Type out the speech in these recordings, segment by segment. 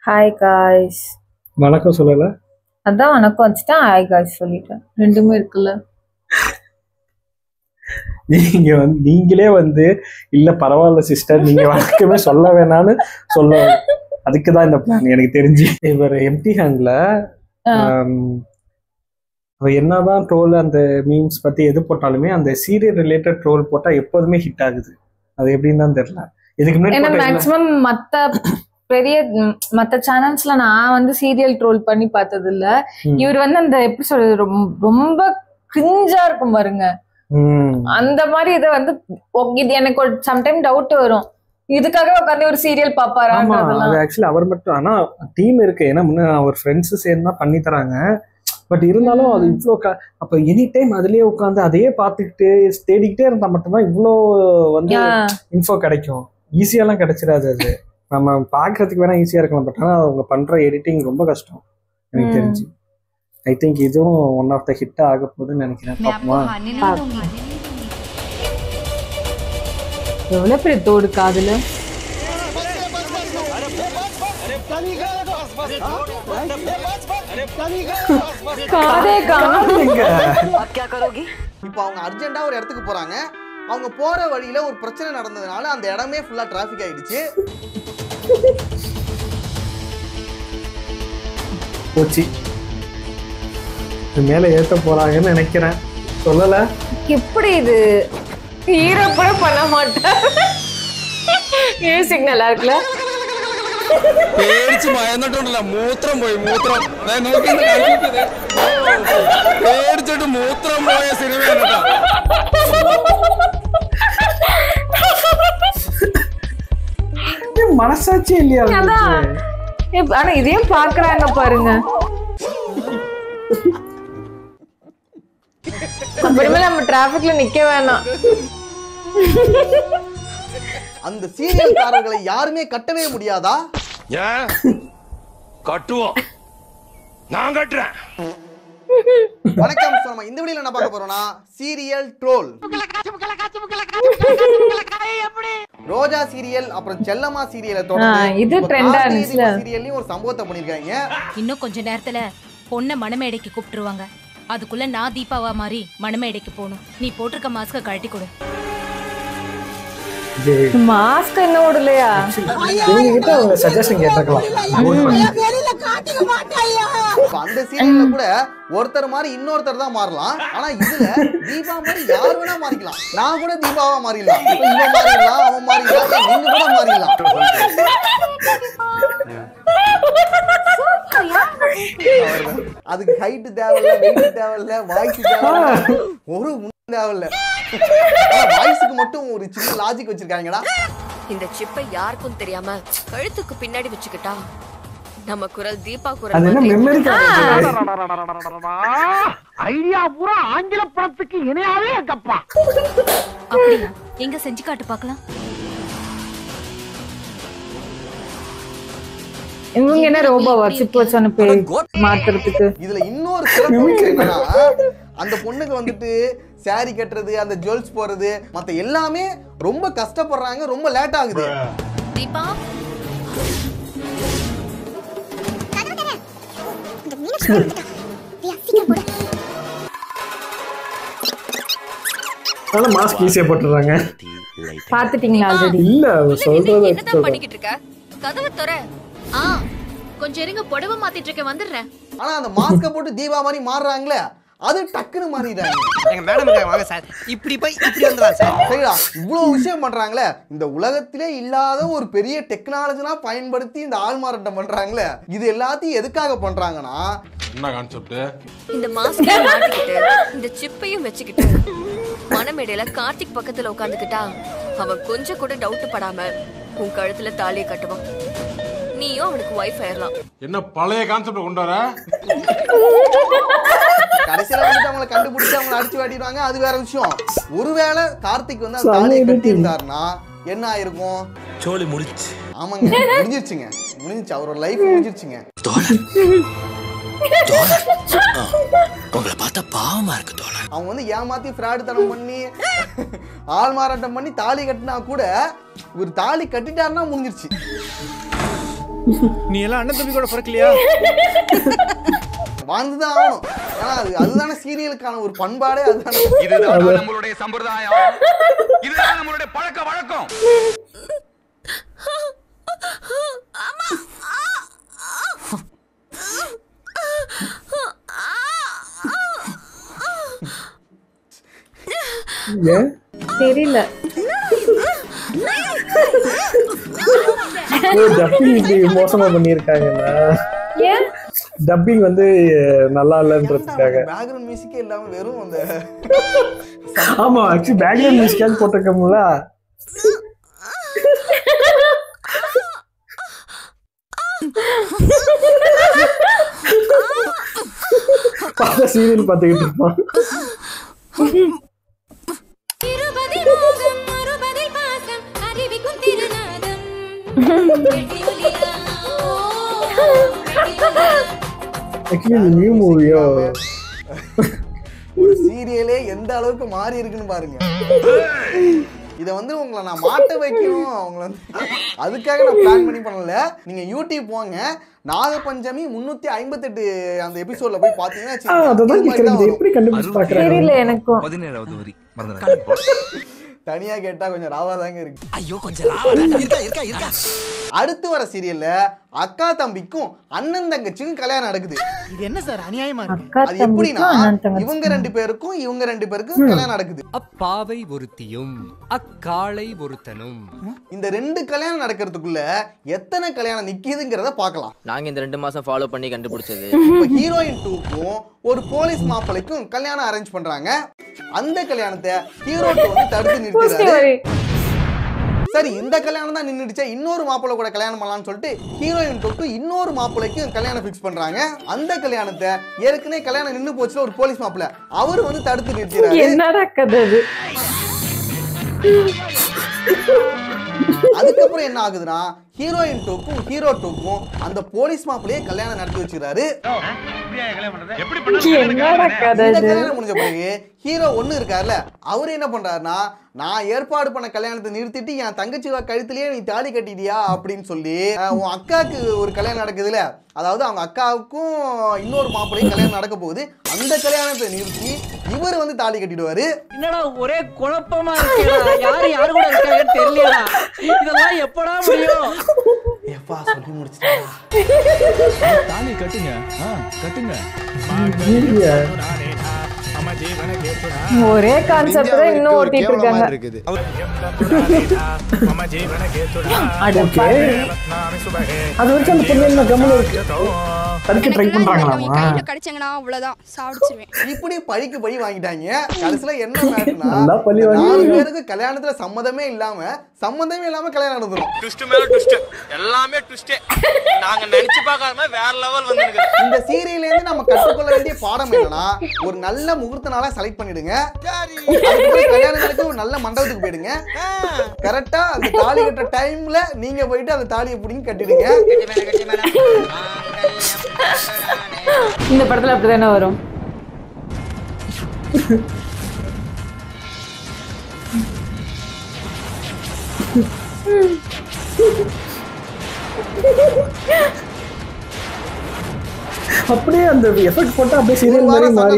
Hi guys. வணக்கம் சொல்லல. அதான் வணக்கம் வச்சுட்டேன், ஹாய் காய்ஸ் சொல்லிட்டேன். ரெண்டுமே இருக்குல்ல. நீங்களே இல்ல பரவாயில்ல சிஸ்டர், நீங்க வழக்கமே சொல்ல வேணான்னு சொல்ல, அதுக்குதான் இந்த பிளான் எனக்கு தெரிஞ்சு. இவர் எம்டி ஹேண்ட்ல என்னதான் ட்ரோல் அந்த மீம்ஸ் பத்தி எது போட்டாலுமே அந்த சீரியல் ரிலேட்டட் ட்ரோல் போட்டா எப்போதுமே ஹிட் ஆகுது. அது எப்படின்னு தான் தெரியல. இதுக்கு முன்னாடி மேக்ஸிமம் மத்த சேனல்ஸ்ல நான் சீரியல் ட்ரோல் பண்ணி பார்த்தது இல்ல. இவர் அந்த எப்படி சொல்றது, ரொம்ப கிரிஞ்சா இருக்கும் பாருங்க. அந்த மாதிரி இதை இது எனக்கு ஒரு சம்டைம் டவுட் வரும், இதுக்காக உட்காந்து ஒரு சீரியல் பாப்பாரா. ஆக்சுவலி அவர் மட்டும், ஆனா டீம் இருக்கு, ஏன்னா முன்ன அவர் ஃப்ரெண்ட்ஸ் சேர்ந்து தான் பண்ணி தராங்க. பட் இருந்தாலும் அது இவ்வளோ அப்ப எனி டைம் அதுலயே உட்காந்து அதையே பார்த்துக்கிட்டு தேடிக்கிட்டே இருந்தா மட்டும்தான் இவ்வளோ இன்ஃபோ கிடைக்கும். ஈஸியாலாம் கிடைச்சிடாது. அது நம்ம பாக்குறதுக்கு வேணா ஈஸியா இருக்கலாம், பட் ஆனா அவங்க பண்ற எடிட்டிங் ரொம்ப கஷ்டம் எனக்கு தெரிஞ்சு. ஐ திங்க் இதுவும் ஒன் ஆஃப் த ஹிட் ஆக போகுதுன்னு நினைக்கிறேன். பாப்போமா? எவ்வளவு பெரிய தோடு காதுல. இப்போ அவங்க அர்ஜென்ட்டா ஒரு இடத்துக்கு போறாங்க. அவங்க போற வழியில ஒரு பிரச்சனை நடந்ததுனால அந்த இடமே ஃபுல்லா டிராஃபிக் ஆயிடுச்சு. போச்சு, மேல ஏத்த போறாங்கன்னு நினைக்கிறேன். சொல்லல எப்படி இது ஹீரோ கூட பண்ண மாட்டேன். மியூசிக் நல்லா இருக்குல்ல. പേടിച്ച് ഭയന്നിട്ടുണ്ടല്ലോ, മൂത്രം പോയി, മൂത്രം പേടിച്ചിട്ട് മൂത്രം പോയ സിനിമ. மனசாட்சி இல்லையா? ஆனா இதையும் பாக்குறாங்க பாருங்க. அப்புறமே நம்ம டிராபிக்ல நிக்க வேணாம். அந்த சீரியல்காரர்களை யாருமே கட்டவே முடியாதா? ஏன் கட்டுவோம், நான் கட்டுறேன். வணக்கம். நம்ம இந்த வீடியோல என்ன பார்க்க போறோம்னா சீரியல் ட்ரோல். ரோஜா சீரியல் அப்புறம் செல்லம்மா சீரியலை தொடர்ந்து இது ட்ரெண்டா இருந்துச்சுல. சீரியல்லையும் ஒரு சம்பவத்தை பண்ணிருக்காங்க. இன்னும் கொஞ்ச நேரத்துல பொண்ணை மணமேடைக்கு கூப்பிட்டுருவாங்க. அதுக்குள்ள நான் தீபாவா மாதிரி மணமேடைக்கு போகணும். நீ போட்டிருக்க மாஸ்க கழட்டி கொடு. மாஸ்க் என்ன ஓடலையா? இவங்ககிட்ட அவங்க சஜஷன் கேட்டுக்கலாம். அந்த சீரியல்ல கூட ஒருத்தர் மாதிரி இன்னொருத்தர் தான் மாறலாம். ஆனா இதுல தீபா மாதிரி யார் வேணா மாறிக்கலாம். நான் கூட தீபாவா மாறிடலாம், இவன் மாறிடலாம், அவன் மாறிடலாம், நீங்க கூட மாறிடலாம். அதுக்கு ஹைட் தேவையில்ல, வெயிட் தேவையில்ல, வாய்ஸ் தேவையில்ல, ஒரு தேவையில்ல. வாய்ஸ்க்கு மட்டும் ஒரு சின்ன லாஜிக் வச்சிருக்காங்கடா. இந்த சிப்பை யாருக்கும் தெரியாம கழுத்துக்கு பின்னாடி வச்சுக்கிட்டா நம்ம குரல் தீபா குரல். அது என்ன மெமரி கார்டு? ஐடியா பூரா ஆங்கில படத்துக்கு இணையாவே இருக்கப்பா. அப்படியா? எங்க செஞ்சு காட்டு பார்க்கலாம். இவங்க என்ன ரோபோவா சிப் வச்சானு பேர் மாத்துறதுக்கு? இதுல இன்னொரு சிறப்பு என்னன்னா, அந்த பொண்ணுக்கு சாரி கட்டுறது, அந்த ஜுவல்ஸ் போறது, மத்த எல்லாமே ரொம்ப கஷ்டப்படுறாங்க, ரொம்ப லேட் ஆகுது. தீபா ஆனா மாஸ்க் ஈஸியா போட்டுறாங்க. பாத்துட்டீங்களா ஆல்ரெடி? இல்ல சொல்றது என்னதான் பண்ணிக்கிட்டு இருக்க? கதவை தர. கொஞ்சம் இருங்க, புடவை மாத்திட்டு இருக்கேன், வந்துடுறேன். ஆனா அந்த மாஸ்க போட்டு தீபா மாதிரி மாறுறாங்களே, அது டக்குன்னு மாறிடுறாங்க. எங்க மேடம் வாங்க சார், இப்படி போய் இப்படி வந்துடலாம் சார். சரிடா, இவ்வளவு விஷயம் பண்றாங்களே, இந்த உலகத்திலே இல்லாத ஒரு பெரிய டெக்னாலஜிலாம் பயன்படுத்தி இந்த ஆள் மாறாட்டம் பண்றாங்களே, இது எல்லாத்தையும் எதுக்காக பண்றாங்கன்னா, என்ன கான்செப்ட்? இந்த மாஸ்க மாட்டிக்கிட்டு இந்த சிப்பையும் வச்சுக்கிட்டு மணமேடையில கார்த்திக் பக்கத்துல உட்காந்துக்கிட்டா அவன் கொஞ்சம் கூட டவுட் படாம உன் கழுத்துல தாலியை கட்டுவான். நீயும் அவனுக்கு வைஃப் ஆயிரலாம். என்ன பழைய கான்செப்ட் கொண்டு வர? கடைசியில அவங்களை கண்டுபிடிச்சு அவங்களை அடிச்சு வாட்டிடுவாங்க, அது வேற விஷயம். ஒருவேளை கார்த்திக் அந்த தாலியை கட்டி இருந்தாருன்னா என்ன ஆயிருக்கும்? சோலி முடிச்சு. ஆமாங்க, முடிஞ்சிருச்சுங்க, முடிஞ்சிச்சு, அவரோட லைஃப் முடிஞ்சிருச்சுங்க. உங்களை பார்த்தா பாவமா இருக்கு தோழர். அவங்க ஏமாத்தி ஃப்ராட் தனம் பண்ணி ஆள் மாறாட்டம் பண்ணி தாலி கட்டினா கூட ஒரு தாலி கட்டிட்டாருன்னா முடிஞ்சிருச்சு. நீ எல்லாம் அண்ணன் தம்பி கூட பிறக்கலையா? வாழ்ந்துதான் ஆகணும். ஏன்னா அதுதானே சீரியலுக்கான ஒரு பண்பாடே. அதுதானே இதுதான் நம்மளுடைய சம்பிரதாயம், இதுதான் நம்மளுடைய பழக்க வழக்கம். தெரியல. மோசமா பண்ணிருக்காங்கன்னா டப்பிங் வந்து நல்லா இல்லன்றதுக்காக பேக்ரவுண்ட் மியூசிக்கே இல்லாம வெறும் அந்த ஆமா ஆக்சுவலி பேக்ரவுண்ட் மியூசிக்காக போட்டிருக்கோம்ல. பார்த்தா சீரியல் பார்த்துக்கிட்டு இருப்பான். நியூ மூவியோ ஒரு சீரியலே எந்த அளவுக்கு மாறி இருக்குன்னு பாருங்க. இதை வந்து உங்களை நான் மாட்ட வைக்கணும், அவங்கள வந்து அதுக்காக நான் பிளான் பண்ணி பண்ணல. நீங்க யூடியூப் போங்க, நாகபஞ்சமி 358 அந்த எபிசோட்ல போய் பாத்தீங்கன்னா எப்படி கண்டுபிடிச்சு பாக்குறேன் தெரியல எனக்கும். 17வது வரி மறந்துடாதீங்க. தனியா கேட்டா கொஞ்சம் ராவாதாங்க இருக்கு. ஐயோ கொஞ்சம் ராவா இருக்கா. அடுத்து வர சீரியல்ல அக்கா தம்பிக்கும் அண்ணன் தங்கச்சிக்கும் கல்யாணம் நடக்குது. இது என்ன சார் அநியாயமா இருக்கு? அது எப்படின்னா இவங்க ரெண்டு பேருக்கும் கல்யாணம் நடக்குது. அப்பாவை ஒருத்தியும் அக்காளை ஒருத்தனும். இந்த ரெண்டு கல்யாணம் நடக்கிறதுக்குள்ள எத்தனை கல்யாணம் நிக்குதுங்கிறத பார்க்கலாம். நாங்க இந்த 2 மாசம் ஃபாலோ பண்ணி கண்டுபிடிச்சது. இப்போ ஹீரோயின் 2க்கும் ஒரு போலீஸ் மாப்பிளைக்கும் கல்யாணம் அரேஞ்ச் பண்றாங்க. அந்த கல்யாணத்தை ஹீரோ 2 வந்து தடுத்து நிறுத்துறாரு. சரி, இந்த கல்யாணம் தான் நின்னுடுச்சே, இன்னொரு மாப்பிள்ளை கூட கல்யாணம் பண்ணலாம்னு சொல்லிட்டு ஹீரோயின் 2 இன்னொரு மாப்பிள்ளைக்கும் கல்யாணம் ஃபிக்ஸ் பண்றாங்க. அந்த கல்யாணத்தை ஏற்கனவே கல்யாணம் நின்னு போச்சுல ஒரு போலீஸ் மாப்பிள்ளை, அவரு வந்து தடுத்து நிறுத்துறாரு. என்னடா கதை இது? அதுக்கப்புறம் என்ன ஆகுதுன்னா ஹீரோயின் 2க்கும் ஹீரோ 2க்கும் அந்த போலீஸ் மாப்பிள்ளையே கல்யாணம் நடத்தி வச்சிருக்காரு. கல்யாணம் முடிஞ்ச பிறகு ஹீரோ 1 இருக்காருல்ல, அவரு என்ன பண்றாருன்னா, நான் ஏற்பாடு பண்ண கல்யாணத்தை நிறுத்திட்டு என் தங்கச்சி கழுத்துலயே நீ தாலி கட்டிட்டியா அப்படின்னு சொல்லி உன் அக்காவுக்கு ஒரு கல்யாணம் நடக்குதுல்ல, அதாவது அவங்க அக்காவுக்கும் இன்னொரு மாப்பிள்ளையும் கல்யாணம் நடக்க போகுது. அந்த கல்யாணத்தை நிறுத்தி இவர் வந்து தாலி கட்டிடுவாரு. என்னடா ஒரே குழப்பமா இருக்கேடா, யாரு கூட இருக்காங்கன்னு தெரியலடா. இதெல்லாம் எப்படா முடியும்? எப்பா சொல்லி முடிச்சிட்டா. தாலி கட்டுங்க, கட்டுங்க. ஒரே கான்செப்ட் தான் இன்னும் ஓட்டிட்டு இருக்காங்க. அது வரைக்கும் அந்த பொண்ணு என்ன கம்மல இருக்கு, தடுக்க ட்ரை பண்றாங்களாமா? கையில கடிச்சங்கனா அவ்வளவுதான் சாவடிச்சிருவேன். இப்படி பழிக்கு பழி வாங்கிட்டாங்க. கடைசில என்ன மேட்டர்னா, 4 பேருக்கு கல்யாணத்துல சம்மதமே இல்லாம கல்யாணம் நடந்துரும். ட்விஸ்ட் மேல ட்விஸ்ட், எல்லாமே ட்விஸ்டே. நாங்க நினைச்சு பார்க்காம வேற லெவல் வந்துருக்கு. இந்த சீரியல்ல இருந்து நம்ம கற்றுக்கொள்ள வேண்டிய பாடம் என்னன்னா, ஒரு நல்ல முகூர்த்த நாளா செலக்ட் பண்ணிடுங்க. கல்யாணங்களுக்கு ஒரு நல்ல மண்டபத்துக்கு போயிடுங்க. கரெக்டா அந்த தாலி கட்டுற டைம்ல நீங்க போயிட்டு அந்த தாலியை பிடிங்கி கட்டிடுங்க. இந்த படத்துல அப்படிதானே வரும். அப்படியே அந்த எஃபெக்ட் போட்டா அப்படியே சீரியல் மாதிரி மாறி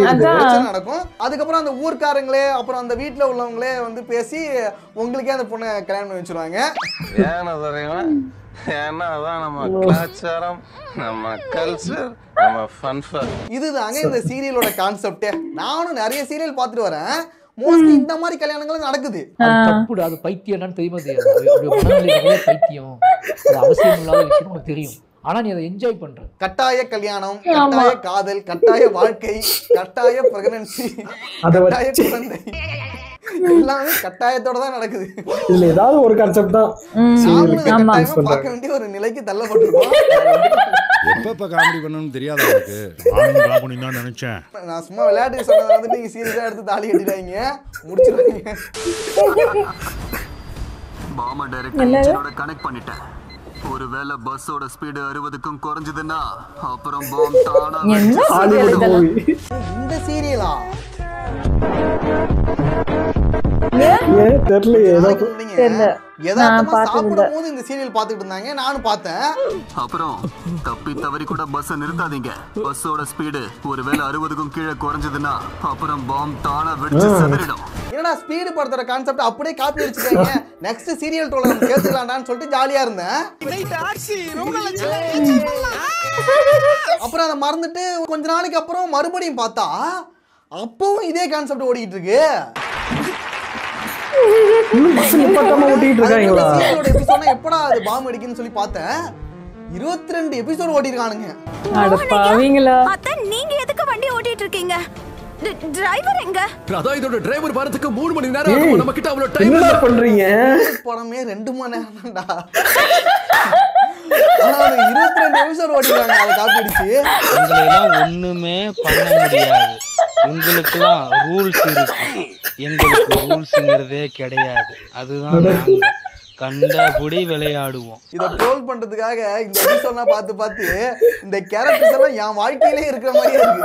நடக்கும். அதுக்கப்புறம் அந்த ஊர்க்காரங்களே அப்புறம் அந்த வீட்டுல உள்ளவங்களே வந்து பேசி உங்களுக்கே அந்த பொண்ணை கல்யாணம் பண்ணி வச்சிருவாங்க. இதுதாங்க இந்த சீரியலோட கான்செப்டே. நானும் நிறைய சீரியல் பார்த்துட்டு வரேன். மோஸ்ட்லி இந்த மாதிரி கல்யாணங்கள் நடக்குது. தப்புடா, அது பைத்தியம் என்னன்னு தெரியுமா? தெரியாது. பைத்தியம் அவசியம் இல்லாத விஷயம் உனக்கு தெரியும். ஆனா நீ அதை என்ஜாய் பண்ற. கட்டாய கல்யாணம், கட்டாய காதல், கட்டாய வாழ்க்கை, கட்டாய பிரெக்னன்சி, கட்டாய குழந்தை, எல்லாமே கட்டாயத்தோட தான் நடக்குது. இதுல ஏதாவது ஒரு கான்செப்ட் தான் பார்க்க வேண்டிய ஒரு நிலைக்கு தள்ளப்பட்டிருக்கோம். எப்ப காமெடி பண்ணணும்னு தெரியாத உங்களுக்கு. நானும் காமெடி தான் நினைச்சேன். நான் சும்மா விளையாட்டுக்கு சொன்னதை வந்து நீங்க சீரியஸா எடுத்து தாலி கட்டிடுவாங்க, முடிச்சிடுவாங்க. பாமா டைரக்டர் கனெக்ட் பண்ணிட்டேன். ஒருவேளை பஸ்ஸோட ஸ்பீடு 60க்கும் குறைஞ்சதுன்னா அப்புறம் பாம் தானா. இந்த சீரியலா சாப்பிடும் போது இந்த சீரியல் பாத்துட்டு இருந்தாங்க, நானும் பார்த்தேன். அப்புறம் தப்பி தவறி கூட பஸ் நிறுத்தாதீங்க. பஸ்ஸோட ஸ்பீடு ஒருவேளை 60க்கும் கீழே குறைஞ்சதுன்னா அப்புறம் பாம் தானா வெடிச்சு செதறிடும். என்னடா ஸ்பீடு படுத்துற கான்செப்ட் அப்படியே காப்பி அடிச்சுட்டாங்க. நெக்ஸ்ட் சீரியல் ட்ரோல நம்ம சேர்த்துக்கலாம்டான்னு சொல்லிட்டு ஜாலியா இருந்தேன். அப்புறம் அதை மறந்துட்டு கொஞ்ச நாளைக்கு அப்புறம் மறுபடியும் பார்த்தா அப்பவும் இதே கான்செப்ட் ஓடிட்டு இருக்கு. எப்படா அது பாம் அடிக்குன்னு சொல்லி பார்த்தேன். 22 எபிசோட் ஓட்டிருக்கானுங்க. நீங்க எதுக்கு வண்டி ஓட்டிட்டு இருக்கீங்க? டிரைவர் எங்க? இதோட டிரைவர் வரதுக்கு 3 மணி நேரம் ஆகும். நம்ம கிட்ட அவ்வளவு டைம் என்ன பண்றீங்க? படமே 2 மணி நேரம்டா. 22 எபிசோட் ஓட்டிருக்காங்க. அதை காப்பி அடிச்சு உங்களெல்லாம் ஒண்ணுமே பண்ண முடியாது. உங்களுக்குலாம் ரூல்ஸ் இருக்கு, எங்களுக்கு ரூல்ஸ்ங்கிறதே கிடையாது. அதுதான் நாங்க கண்டபடி விளையாடுவோம். இதை ட்ரோல் பண்றதுக்காக இந்த எபிசோட்லாம் பார்த்து இந்த கேரக்டர்ஸ் எல்லாம் என் வாழ்க்கையிலே இருக்கிற மாதிரியே இருக்கு.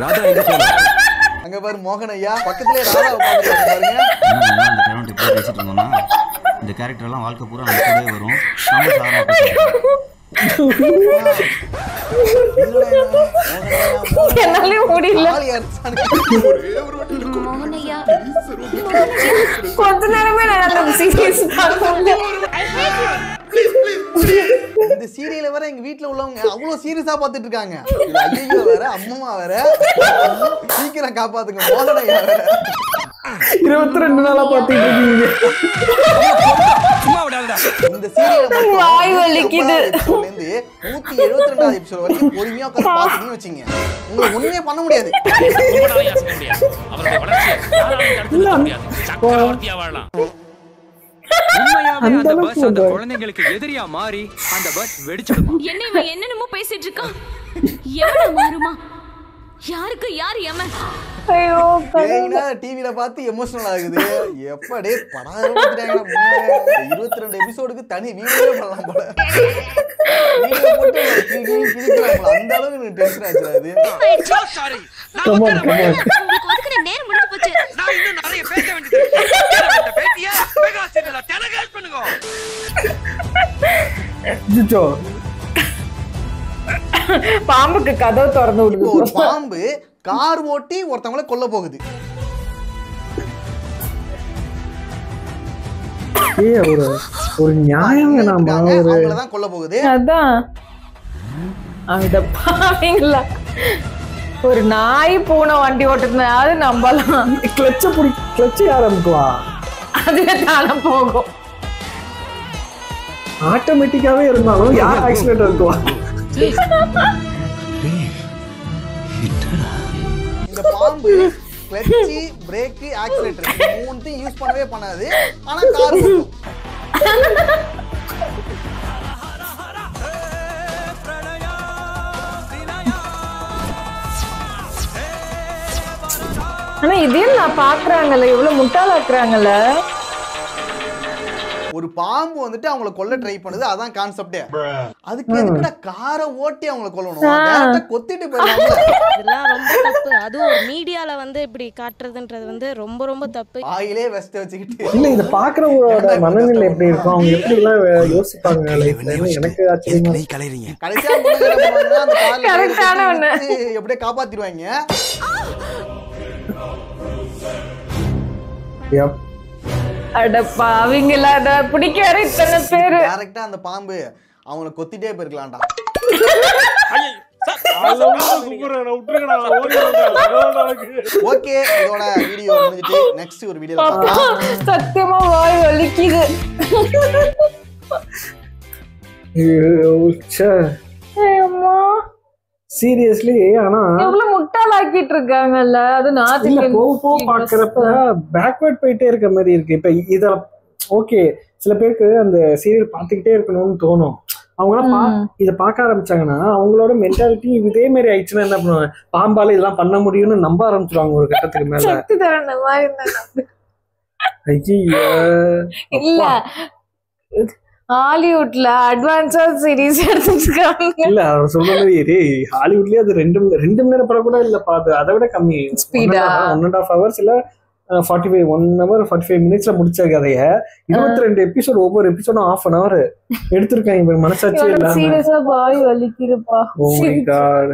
ராதா எங்க போறா? அங்க பாரு மோகன் ஐயா பக்கத்துலயே ராதா உட்கார்ந்திருக்காங்க பாருங்க. அந்த கேரக்டர் இப்படி பேசிட்டு இருந்தோம்னா இந்த கேரக்டர் எல்லாம் வாழ்க்கை பூரா நம்ம கூடவே வரும். நம்ம சாரா பேசுறோம். என்னால முடியல. கொஞ்ச நேரமே நான் அந்த சீரியஸ் பார்த்தேன். இந்த சீரியல வேற எங்க வீட்ல உள்ளவங்க அவ்வளவு சீரியஸா பாத்துட்டு இருக்காங்க. ஐயோ வேற அம்மா வேற சீக்கிரம் காப்பாத்துங்க மோகனையா வேற 22 நாளா பாத்துட்டு இருக்கீங்க. இந்த சீரியல் வாய் வலிக்குது. 172வது எபிசோட் வரைக்கும் பொறுமையா உட்கார்ந்து பாத்துட்டீங்கன்னு வெச்சீங்க. உங்களுக்கு ஒண்ணுமே பண்ண முடியாது. அவருடைய வளர்ச்சியை யாராலும் தடுக்க முடியாது. சக்கரவர்த்தியா வாழலாம். உண்மையாவே அந்த பஸ் அந்த குழந்தைகளுக்கு எதிரியா மாறி அந்த பஸ் வெடிச்சிடுமா? என்னென்னமோ பேசிட்டு இருக்கான். எவனா மாறுமா? யாருக்கு யார் எமன்? ஐயோ ஏய்னா டிவில பார்த்து எமோஷனல் ஆகுது. எப்படே படம் எடுத்துட்டாங்க. 22 எபிசோடுக்கு தனி வீடியோ பண்ணலாம் போல. வீடியோ போட்டு கிளிக்கலாம். அந்த அளவுக்கு எனக்கு டென்ஷன் ஆச்சு. அது சாரி. உங்களுக்கு ஒதுக்குற நேரம் முடிஞ்சு போச்சு. நான் இன்னும் நிறைய பேச வேண்டியது இருக்கு. இந்த பேட்டியை மெகா சீரியல்ல டெலிகாஸ்ட் பண்ணுங்க. ஜிஜோ பாம்புக்கு கதவு திறந்து விடுது. ஒரு பாம்பு கார் ஓட்டி ஒருத்தவங்கள கொல்ல போகுது. ஒரு நியாயம் அவங்கள தான் கொல்ல போகுது. அதான் அந்த பாவீங்களா ஒரு நாய் பூனை வண்டி ஓட்டுறதுனால நம்பலாம். கிளட்ச ஆரம்பிக்குவா, அதுவே தானே போகும். ஆட்டோமேட்டிக்காவே இருந்தாலும் யார் ஆக்சிடென்ட் இருக்குவா? இந்த பாம்பு கிளட்ச், பிரேக், ஆக்சிலரேட்டர் இந்த மூணுத்தையும் யூஸ் பண்ணவே பண்ணாது. ஆனா கார் ஓடும். ஆனா இதையும் நான் பாக்குறாங்கல்ல, இவ்வளவு முட்டாளாக்குறாங்கல்ல. ஒரு பாம்பு வந்துட்டு அவங்கள கொல்ல ட்ரை பண்ணுது, அதான் கான்செப்டே. அதுக்கு எதுக்குடா காரை ஓட்டி அவங்கள கொல்லணும்? டைரக்டா கொத்திட்டு போயிடலாம்ல. இதெல்லாம் ரொம்ப தப்பு. அதுவும் ஒரு மீடியால வந்து இப்படி காட்டுறதுன்றது வந்து ரொம்ப ரொம்ப தப்பு. ஆயிலே வெஸ்ட் வச்சுக்கிட்டு இல்ல இத பாக்குறவங்களோட மனநிலை எப்படி இருக்கும், அவங்க எப்படி எல்லாம் யோசிப்பாங்க லைஃப்ல, எனக்கு ஆச்சரியமா நீ கலைறீங்க. கடைசியா அந்த கார்ல எப்படியே காப்பாத்திடுவாங்க. அடப்பா அவங்கள அத பிடிக்காரு இத்தனை பேரு. டைரக்டா அந்த பாம்பு அவங்கள கொத்திட்டே போயிருக்கலாம்டா. ஓகே, இதோட வீடியோ முடிஞ்சிட்டு நெக்ஸ்ட் ஒரு வீடியோல பார்க்கலாம். சத்தியமா வாய் வலிக்குது. அம்மா சீரியஸ்லி. ஆனா எவ்வளவு முட்டாளாக்கிட்டு இருக்காங்கல்ல. அது நான் போக பாக்குறப்ப பேக்வர்ட் போயிட்டே இருக்க மாதிரி இருக்கு. இப்ப இத ஓகே, சில பேருக்கு அந்த சீரியல் பாத்துக்கிட்டே இருக்கணும்னு தோணும். அவங்களாம் இதை பார்க்க ஆரம்பிச்சாங்கன்னா அவங்களோட மென்டாலிட்டி இதே மாதிரி ஆயிடுச்சுன்னா என்ன பண்ணுவாங்க, பாம்பால இதெல்லாம் பண்ண முடியும்னு நம்ப ஆரம்பிச்சிருவாங்க ஒரு கட்டத்துக்கு மேல. இல்ல ஹாலிவுட்ல அட்வான்ஸா சீரிஸ் எடுத்துருக்காங்க. இல்ல அவர் சொல்ற மாதிரி ஹாலிவுட்லயே அது 2 மணி நேரம் படம் கூட இல்லப்பா, அது அதை விட கம்மி. ஸ்பீடா 1.5 hours இல்ல 1 hour 45 minutesல முடிச்ச கதைய 22 எபிசோட், ஒவ்வொரு எபிசோடும் 1/2 hour எடுத்திருக்காங்க. மனசாட்சி இல்லாம சீரியஸா பாய் வலிக்குதுப்பா. Oh my God.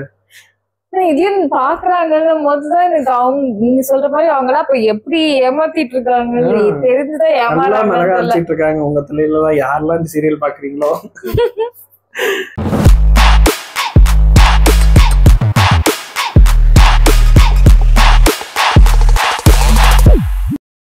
இதையும் பாக்குறாங்கன்னு முதல்தான் எனக்கு அவங்க நீங்க சொல்ற மாதிரி அவங்களா இப்ப எப்படி ஏமாத்திட்டு இருக்காங்க தெரிஞ்சுதான் ஏமாறாங்க இருக்காங்க. உங்க தலையில யாரெல்லாம் இந்த சீரியல் பாக்குறீங்களோ